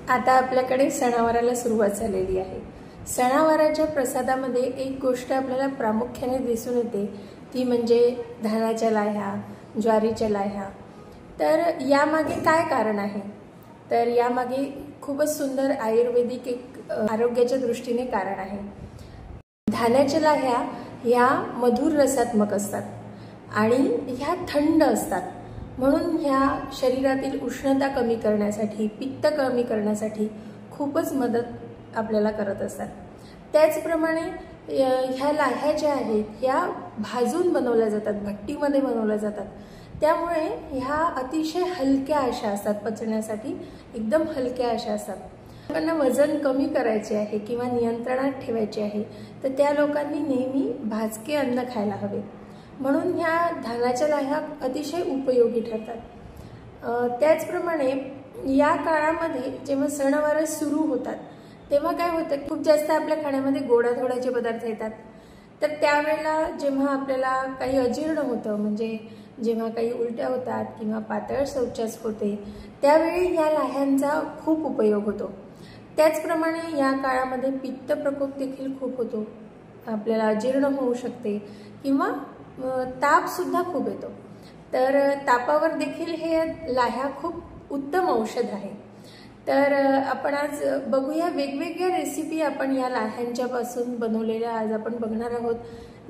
आता आपल्याकडे सणावाराला सुरुवात झालेली आहे। सणावाराच्या प्रसादामध्ये एक गोष्ट आपल्याला प्रामुख्याने दिसून येते ती म्हणजे धानाच्या लाह्या, ज्वारीच्या लाह्या। तर यामागे काय कारण आहे? तर यामागे खूपच सुंदर आयुर्वेदिक एक आरोग्याच्या दृष्टीने कारण आहे। धानाच्या लाह्या ह्या मधुर रसात्मक असतात आणि ह्या थंड असतात, म्हणून ह्या शरीरातील उष्णता कमी करण्यासाठी, पित्त कमी करण्यासाठी खूपच मदत आपल्याला करत असतात। त्याचप्रमाणे ह्या लाह्या ज्या आहेत ह्या भाजून बनवल्या जातात, भट्टीमध्ये बनवल्या जातात। त्यामुळे ह्या अतिशय हलक्या अशा असतात, पचण्यासाठी एकदम हलक्या अशा असतात। लोकांना वजन कमी करायचे आहे किंवा नियंत्रणात ठेवायचे आहे तर त्या लोकांनी नेहमी भाजके अन्न खायला हवे, म्हणून ह्या धानाच्या लाह्या अतिशय उपयोगी ठरतात। त्याचप्रमाणे या काळामध्ये जेव्हा सणवार सुरू होतात तेव्हा काय होतं, खूप जास्त आपल्या खाण्यामध्ये गोडाधोडाचे पदार्थ येतात। तर त्यावेळेला जेव्हा आपल्याला काही अजीर्ण होतं, म्हणजे जेव्हा काही उलट्या होतात किंवा पातळ शौचास होते, त्यावेळी या लाह्यांचा खूप उपयोग होतो। त्याचप्रमाणे या काळामध्ये पित्त प्रकोप देखील खूप होतो, आपल्याला अजीर्ण होऊ शकते किंवा ताप सुद्धा खूप येतो। तर तापावर देखील हे लाह्या खूप उत्तम औषध आहे। तर आपण आज बघूया वेगवेगळ्या रेसिपी आपण या लाह्यांच्या पासून बनवलेल्या आज आपण बघणार आहोत,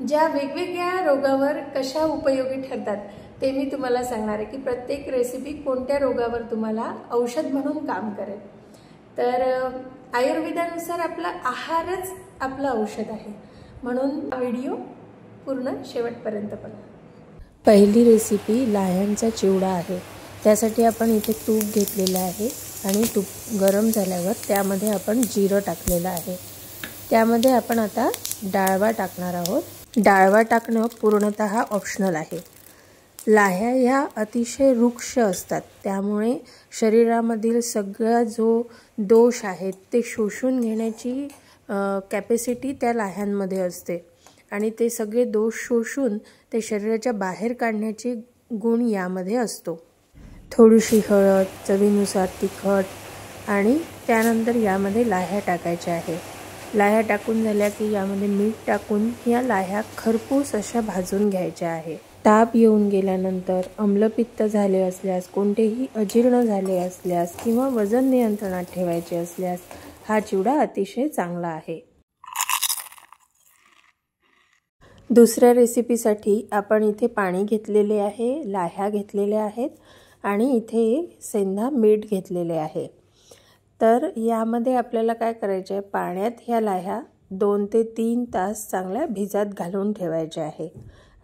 ज्या वेगवेगळ्या रोगावर कशा उपयोगी ठरतात ते मी तुम्हाला सांगणार आहे की प्रत्येक रेसिपी कोणत्या रोगावर तुम्हाला औषध म्हणून काम करेल। तर आयुर्वेदानुसार आपला आहारच आपलं औषध आहे, म्हणून हा व्हिडिओ पूर्ण शेवटपर्यंत बघा। पहिली रेसिपी लाह्यांचा चिवडा आहे। त्यासाठी आपण इथे तूप घेतलेलं आहे आणि तूप गरम झाल्यावर त्यामध्ये आपण जिरं टाकलेलं आहे। त्यामध्ये आपण आता डाळवा टाकणार आहोत। डाळवा टाकणं पूर्णतः ऑप्शनल आहे। लाह्या ह्या अतिशय रुक्ष असतात, त्यामुळे शरीरामधील सगळा जो दोष आहे ते शोषून घेण्याची कॅपॅसिटी त्या लाह्यांमध्ये असते आणि ते सगळे दोष शोषून ते शरीराच्या बाहेर काढण्याची गुण यामध्ये असतो। थोडीशी हळद, चवीनुसार तिखट आणि त्यानंतर यामध्ये लाह्या टाकायच्या आहे। लाह्या टाकून झाल्या की यामध्ये मीठ टाकून या लाह्या खरपूस अशा भाजून घ्यायच्या आहे। ताप येऊन गेल्यानंतर, अम्लपित्त झाले असल्यास, कोणतेही अजीर्ण झाले असल्यास किंवा वजन नियंत्रणात ठेवायचे असल्यास हा चिवडा अतिशय चांगला आहे। दुसऱ्या रेसिपीसाठी आपण इथे पाणी घेतलेले आहे, लाह्या घेतलेल्या आहेत आणि इथे सेंधा मीठ घेतलेले आहे। तर यामध्ये आपल्याला काय करायचे आहे, पाण्यात ह्या लाह्या 2 ते 3 तास चांगल्या भिजत घालून ठेवायचे आहे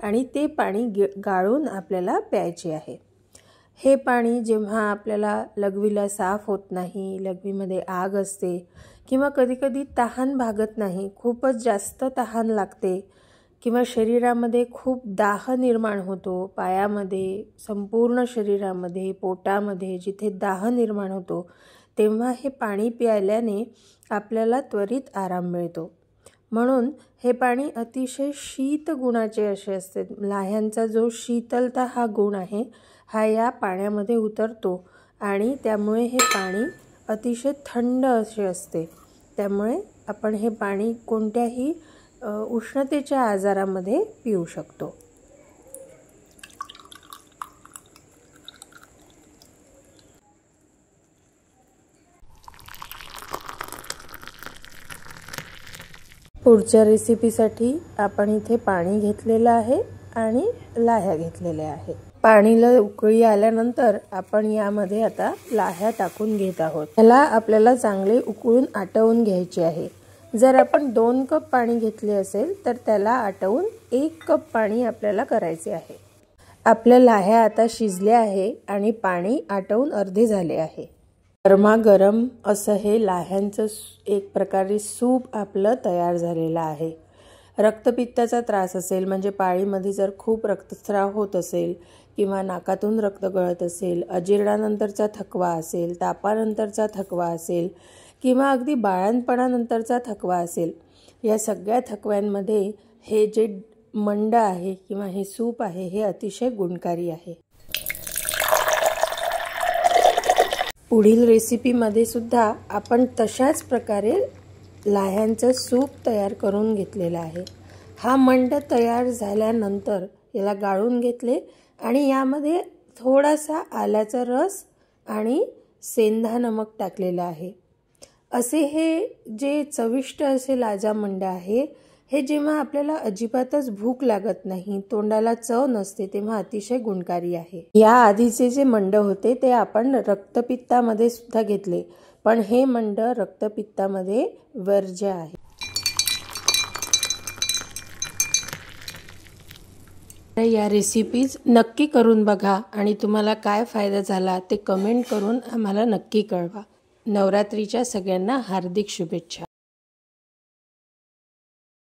आणि ते पाणी गाळून आपल्याला प्यायचे आहे। हे पाणी जेव्हा आपल्याला लघवीला साफ होत नाही, लघवीमध्ये आग असते किंवा कधीकधी तहान भागत नाही, खूपच जास्त तहान लागते किंवा शरीरामध्ये खूप दाह निर्माण होतो, पायामध्ये, संपूर्ण शरीरामध्ये, पोटामध्ये जिथे दाह निर्माण होतो, तेव्हा हे पाणी प्यायल्याने आपल्याला त्वरित आराम मिळतो। म्हणून हे पाणी अतिशय शीत गुणाचे असे असते। लाह्यांचा जो शीतलता हा गुण आहे हा या पाण्यामध्ये उतरतो आणि त्यामुळे हे पाणी अतिशय थंड असे असते। त्यामुळे आपण हे पाणी कोणत्याही उष्णतेच्या आजारामध्ये पिऊ शकतो। पुढच्या रेसिपीसाठी आपण इथे पाणी घेतलेलं आहे आणि लाह्या घेतलेल्या आहे। पाणीला उकळी आल्यानंतर आपण यामध्ये आता लाह्या टाकून घेत आहोत। त्याला आपल्याला चांगले उकळून आटवून घ्यायचे आहे। जर आपण 2 कप पाणी घेतले असेल तर त्याला आटवून 1 कप पाणी आपल्याला करायचे आहे। आपल्या लाह्या आता शिजल्या आहे आणि पाणी आटवून अर्धे झाले आहे। गरमागरम असं हे लाह्यांचं एक प्रकारे सूप आपलं तयार झालेलं आहे। रक्तपित्ताचा त्रास असेल, म्हणजे पाळीमध्ये जर खूप रक्तस्राव होत असेल किंवा नाकातून रक्त गळत असेल, अजीर्णानंतरचा थकवा असेल, तापानंतरचा थकवा असेल किंवा अगदी बाळंतपणानंतरचा थकवा असेल, या सगळ्या थकव्यांमध्ये हे जे मंड आहे किंवा हे सूप आहे हे अतिशय गुणकारी आहे। पुढील रेसिपीमध्ये सुद्धा आपण तशाच प्रकारे लाह्यांचं सूप तयार करून घेतलेलं आहे। हा मंड तयार झाल्यानंतर याला गाळून घेतले आणि यामध्ये थोडासा आल्याचा रस आणि सेंधा नमक टाकलेला आहे। असे हे जे चविष्ट असे लाजा मंड आहे, हे जेव्हा आपल्याला अजिबातच भूक लागत नाही, तोंडाला चव नसते, तेव्हा अतिशय गुणकारी आहे। या आधीचे जे मंड होते ते आपण रक्तपित्तामध्ये सुद्धा घेतले, पण हे मंड रक्तपित्तामध्ये वर्ज्य आहे। या रेसिपीज नक्की करून बघा आणि तुम्हाला काय फायदा झाला ते कमेंट करून आम्हाला नक्की कळवा। नवरात्रीच्या सगळ्यांना हार्दिक शुभेच्छा।